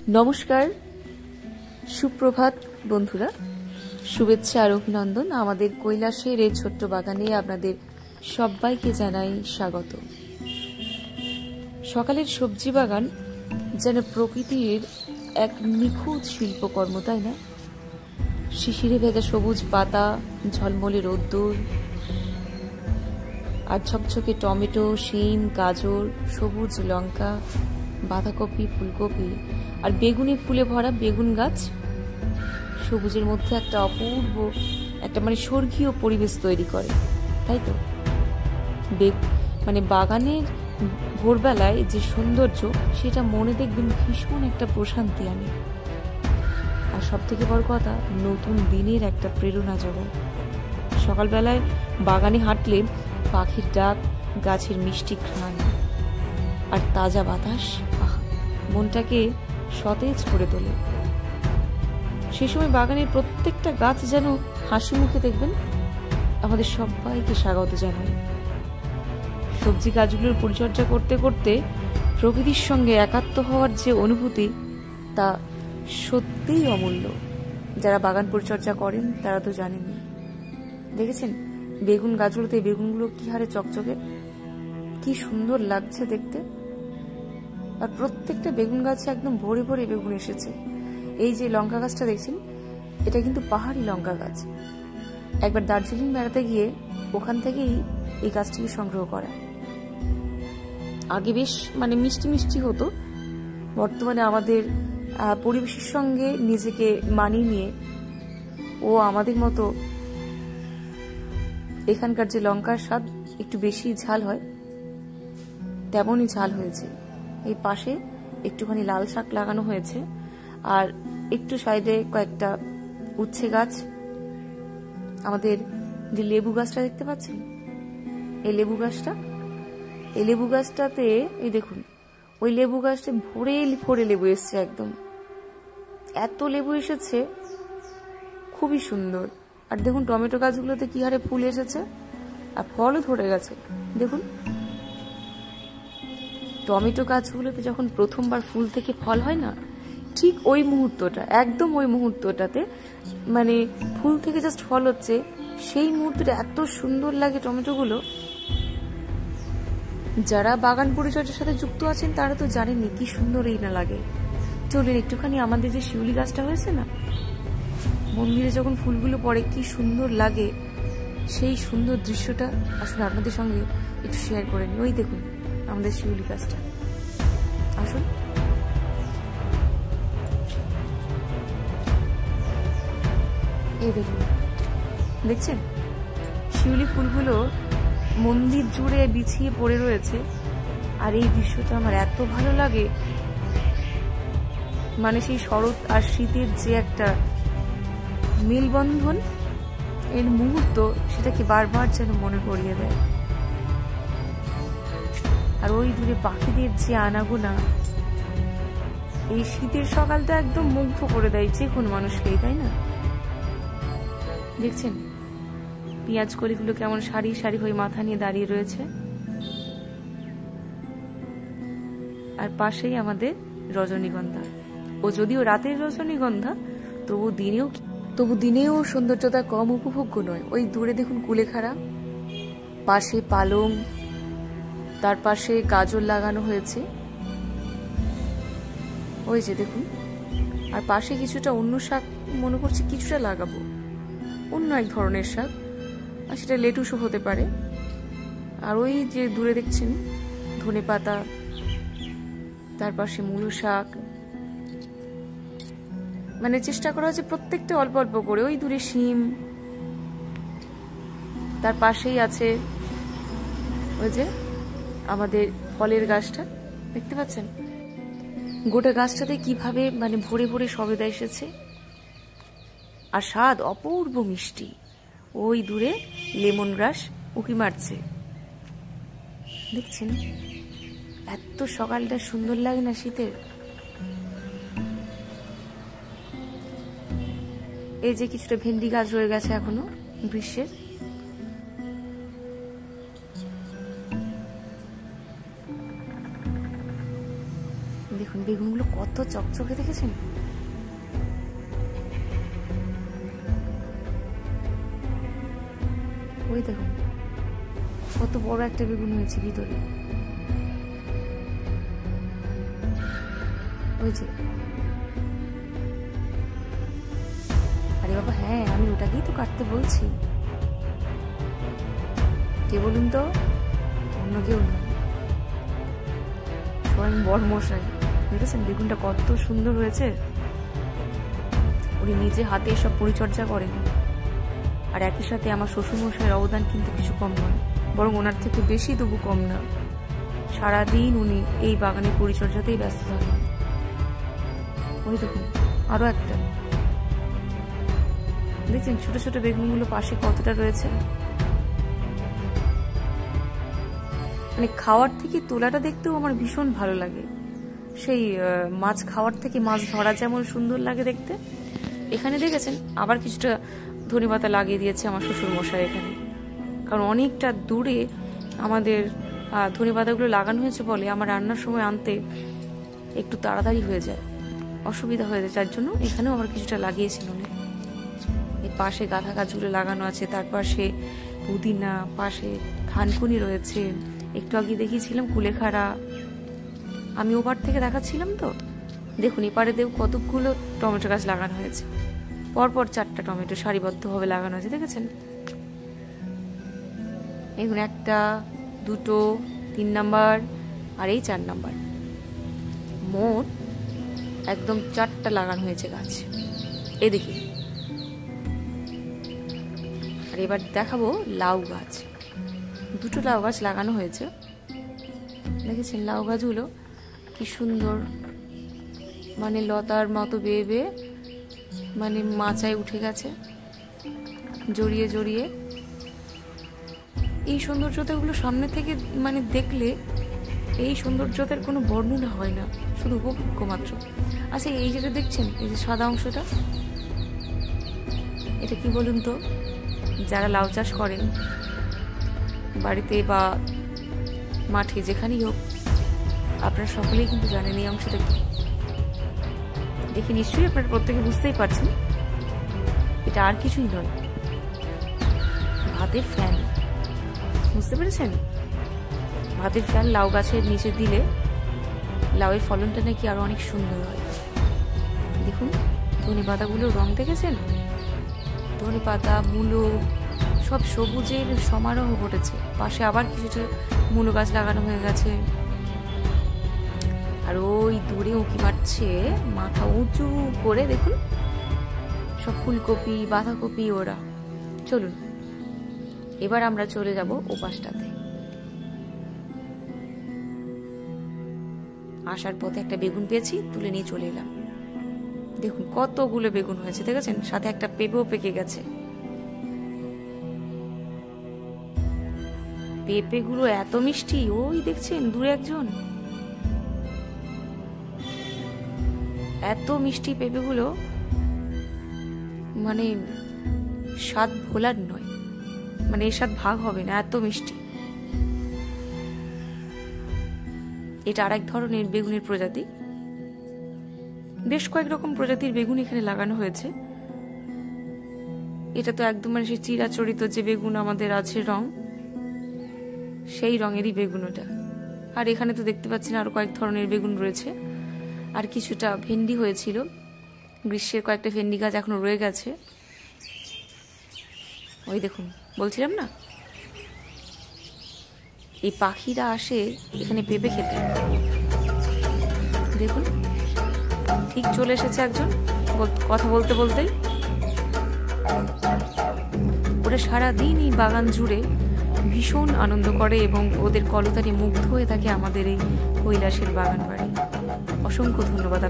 নমস্কার, সুপ্রভাত বন্ধুরা, শুভেচ্ছা আর অভিনন্দন। আমাদের কৈলাসের এই ছোট্ট বাগানে আপনাদের সবাইকে জানাই স্বাগত। সকালের সবজি বাগান যেন প্রকৃতির এক নিখুঁত শিল্পকর্ম, তাই না? শিশিরে ভেজা সবুজ পাতা, ঝলমলে রোদ্দুর, আর ঝকঝকে টমেটো, শিম, গাজর, সবুজ লঙ্কা, বাঁধাকপি, ফুলকপি আর বেগুনি ফুলে ভরা বেগুন গাছ, সবুজের মধ্যে একটা অপূর্ব একটা স্বর্গীয় পরিবেশ তৈরি করে, তাই তো? বাগানের ভোরবেলায় যে সৌন্দর্য, সেটা মনে দেখবেন ভীষণ একটা প্রশান্তি আনে। আর সব থেকে বড় কথা, নতুন দিনের একটা প্রেরণা জোগায়। সকালবেলায় বাগানে হাঁটলে পাখির ডাক, গাছের মিষ্টি ঘ্রাণ আর তাজা বাতাস মনটাকে সতেজ করে তোলে। সে সময় বাগানের প্রত্যেকটা গাছ যেন হাসি মুখে দেখবেন আমাদের সবাইকে স্বাগত জানায়। সবজি গাছগুলোর পরিচর্যা করতে করতে প্রকৃতির সঙ্গে একাত্ম হওয়ার যে অনুভূতি, তা সত্যিই অমূল্য। যারা বাগান পরিচর্যা করেন তারা তো জানেনই। দেখেছেন বেগুন গাছগুলোতে বেগুনগুলো কি হারে চকচকে, কি সুন্দর লাগছে দেখতে। আর প্রত্যেকটা বেগুন গাছে একদম ভরে ভরে বেগুন এসেছে। এই যে লঙ্কা গাছটা দেখছেন, এটা কিন্তু পাহাড়ি লঙ্কা গাছ। একবার দার্জিলিং বেড়াতে গিয়ে ওখান থেকেই এই গাছটিকে সংগ্রহ করা। আগে বেশ মিষ্টি মিষ্টি হতো, বর্তমানে আমাদের পরিবেশের সঙ্গে নিজেকে মানিয়ে নিয়ে ও আমাদের মতো এখানকার যে লঙ্কার স্বাদ একটু বেশি ঝাল হয়, তেমনই ঝাল হয়েছে। এই পাশে একটুখানি লাল শাক লাগানো হয়েছে, আর একটু সাইডে কয়েকটা উচ্ছে গাছ। আমাদের যে লেবু গাছটা দেখতে পাচ্ছেন, এই লেবু গাছটাতে এই দেখুন, ওই লেবু গাছটা ভরে ভরে লেবু এসছে, একদম এত লেবু এসেছে, খুবই সুন্দর। আর দেখুন টমেটো গাছগুলোতে কি হারে ফুল এসেছে আর ফলও ধরে গেছে। দেখুন টমেটো গাছগুলোতে যখন প্রথমবার ফুল থেকে ফল হয় না, ঠিক ওই মুহূর্তটা, একদম ওই মুহূর্তটাতে, ফুল থেকে জাস্ট ফল হচ্ছে, সেই মুহূর্তটা এত সুন্দর লাগে টমেটোগুলো। যারা বাগান পরিচর্যার সাথে যুক্ত আছেন তারা তো জানেনই কি সুন্দর এই না লাগে। চলুন একটুখানি আমাদের যে শিউলি গাছটা হয়েছে না, মন্দিরে যখন ফুলগুলো পড়ে কি সুন্দর লাগে, সেই সুন্দর দৃশ্যটা আসলে আপনাদের সঙ্গে একটু শেয়ার করে নিই। ওই দেখুন আমাদের শিউলি গাছটা, আসুন। এই দেখুন, দেখছেন শিউলি ফুলগুলো মন্দির জুড়ে বিছিয়ে পড়ে রয়েছে। আর এই দৃশ্যটা আমার এত ভালো লাগে, সেই শরৎ আর শীতের যে একটা মেলবন্ধন এর মুহূর্ত, সেটাকে বারবার যেন মনে করিয়ে দেয়। আর ওই দূরে পাখিদের যে আনাগোনা, এই শীতের সকালটা একদম মুগ্ধ করে দেয় যে কোন মানুষকেই, তাই না? দেখছেন পেঁয়াজ কলিগুলো কেমন সারি সারি হয়ে মাথা নিয়ে দাঁড়িয়ে রয়েছে। আর পাশেই আমাদের রজনীগন্ধা। ও যদিও রাতের রজনীগন্ধা, তবু দিনেও সৌন্দর্যতা কম উপভোগ্য নয়। ওই দূরে দেখুন কুলেখাড়া, পাশে পালং, তার পাশে গাজর লাগানো হয়েছে, ওই যে দেখুন। আর পাশে কিছুটা অন্য শাক, মনে করছি কিছুটা লাগাবো, অন্য এক ধরনের শাক, আর সেটা লেটুসও হতে পারে। আর ওই যে দূরে দেখছেন ধনেপাতা, তার পাশে মূলো শাক। চেষ্টা করা হচ্ছে প্রত্যেকটা অল্প অল্প করে। ওই দূরে শিম, তার পাশেই আছে ওই যে আমাদের ফলের গাছটা, দেখতে পাচ্ছেন গোটা গাছটাতে কিভাবে ভরে ভরে সবেদা এসেছে, আর স্বাদ অপূর্ব মিষ্টি। ওই দূরে লেমন গ্রাস উঁকি মারছে, দেখছেন এত সকালটা সুন্দর লাগে না শীতের। এই যে কিছুটা ভেন্ডি গাছ রয়ে গেছে এখনো গ্রীষ্মের। দেখুন বেগুনগুলো কত চকচকে দেখেছেন? ওই দেখুন কত বড় একটা বেগুন হয়েছে ভিতরে। ওই যে, আরে বাবা হ্যাঁ, আমি ওটাকেই তো কাটতে বলছি। কে বলুন তো? অন্য কেউ না, স্বয়ং বড়মশাই। দেখেছেন বেগুনটা কত সুন্দর হয়েছে? উনি নিজে হাতে সব পরিচর্যা করেন। আর একই সাথে আমার শ্বশুরমশাইয়ের অবদান কিন্তু কিছু কম নয়, বরং ওনার থেকে বেশি তবু কম না। সারাদিন উনি এই বাগানের পরিচর্যাতেই ব্যস্ত থাকেন। ওই দেখুন আরো একটা, দেখছেন ছোট ছোট বেগুনগুলো পাশে কতটা রয়েছে। মানে খাওয়ার থেকে তোলাটা দেখতেও আমার ভীষণ ভালো লাগে। সেই মাছ খাওয়ার থেকে মাছ ধরা যেমন সুন্দর লাগে দেখতে, এখানে দেখেছেন আবার কিছুটা ধনেপাতা লাগিয়ে দিয়েছে আমার শ্বশুর মশাই এখানে। কারণ অনেকটা দূরে আমাদের ধনেপাতাগুলো লাগানো হয়েছে বলে আমার রান্নার সময় আনতে একটু তাড়াতাড়ি হয়ে যায়, অসুবিধা হয়ে যায়, যার জন্য এখানেও আবার কিছুটা লাগিয়েছিল। এর পাশে গাঁদা গাছগুলো লাগানো আছে, তার পাশে পুদিনা, পাশে থানকুনি রয়েছে। একটু আগে দেখিয়েছিলাম কুলেখাড়া, আমি ওপার থেকে দেখাচ্ছিলাম তো। দেখুন এপারে দেব কতগুলো টমেটো গাছ লাগানো হয়েছে, পরপর 4টা টমেটো সারিবদ্ধভাবে লাগানো আছে, দেখেছেন? দেখুন 1, 2, 3 নাম্বার আর এই 4 নাম্বার, মোট একদম 4টা লাগানো হয়েছে গাছ। এদিকে আর এবার দেখাবো লাউ গাছ। 2টো লাউ গাছ লাগানো হয়েছে, দেখেছেন লাউ গাছগুলো কি সুন্দর, মানে লতার মতো বেয়ে বেয়ে মানে মাচায় উঠে গেছে জড়িয়ে জড়িয়ে। এই সৌন্দর্যতাগুলো সামনে থেকে মানে দেখলে এই সৌন্দর্যতার কোনো বর্ণনা হয় না, শুধু উপভোগ্য মাত্র। আচ্ছা এই যেটা দেখছেন, এই যে সাদা অংশটা, এটা কি বলুন তো? যারা লাউ চাষ করেন বাড়িতে বা মাঠে যেখানেই হোক, আপনারা সকলেই কিন্তু জানেন এই অংশটা কি। দেখে নিশ্চয়ই আপনারা প্রত্যেকে বুঝতেই পারছেন, এটা আর কিছুই নয়, ভাতের ফ্যান। বুঝতে পেরেছেন? ভাতের ফ্যান লাউ গাছের নিচে দিলে লাউয়ের ফলনটা নাকি আরো অনেক সুন্দর হয়। দেখুন ধনেপাতাগুলোর রং দেখেছেন? ধনেপাতা, মূলো সব সবুজের সমারোহ ঘটেছে। পাশে আবার কিছুটা মূলো গাছ লাগানো হয়ে গেছে। আর ওই দূরে উঁকি মারছে মাথা উঁচু করে, দেখুন সব ফুলকপি, বাঁধাকপি ওরা। চলুন এবার আমরা চলে যাব ওপাশটাতে। আসার পথে একটা বেগুন পেয়েছি, তুলে নিয়ে চলে এলাম। দেখুন কতগুলো বেগুন হয়েছে, দেখেছেন? সাথে একটা পেঁপেও পেকে গেছে। পেঁপেগুলো এত মিষ্টি, ওই দেখছেন দূরে একজন, এত মিষ্টি পেঁপেগুলো, মানে স্বাদ ভোলার নয়, মানে এর স্বাদ ভাগ হবে না, এত মিষ্টি। এটা আরেক ধরনের বেগুনের প্রজাতি। বেশ কয়েক রকম প্রজাতির বেগুন এখানে লাগানো হয়েছে। এটা তো একদম মানে সেই চিরাচরিত যে বেগুন আমাদের আছে রং, সেই রঙেরই বেগুন ওটা। আর এখানে তো দেখতে পাচ্ছেন আরো কয়েক ধরনের বেগুন রয়েছে। আর কিছুটা ভেন্ডি হয়েছিল, গ্রীষ্মের কয়েকটা ভেন্ডি গাছ এখনো রয়ে গেছে। ওই দেখুন বলছিলাম না, এই পাখিরা আসে এখানে পেঁপে খেতে। দেখুন ঠিক চলে এসেছে একজন, কথা বলতে বলতেই। ওরা সারাদিন এই বাগান জুড়ে ভীষণ আনন্দ করে এবং ওদের কলতানে মুগ্ধ হয়ে থাকে আমাদের এই কৈলাসের বাগান বাড়ি। অসংখ্য ধন্যবাদ।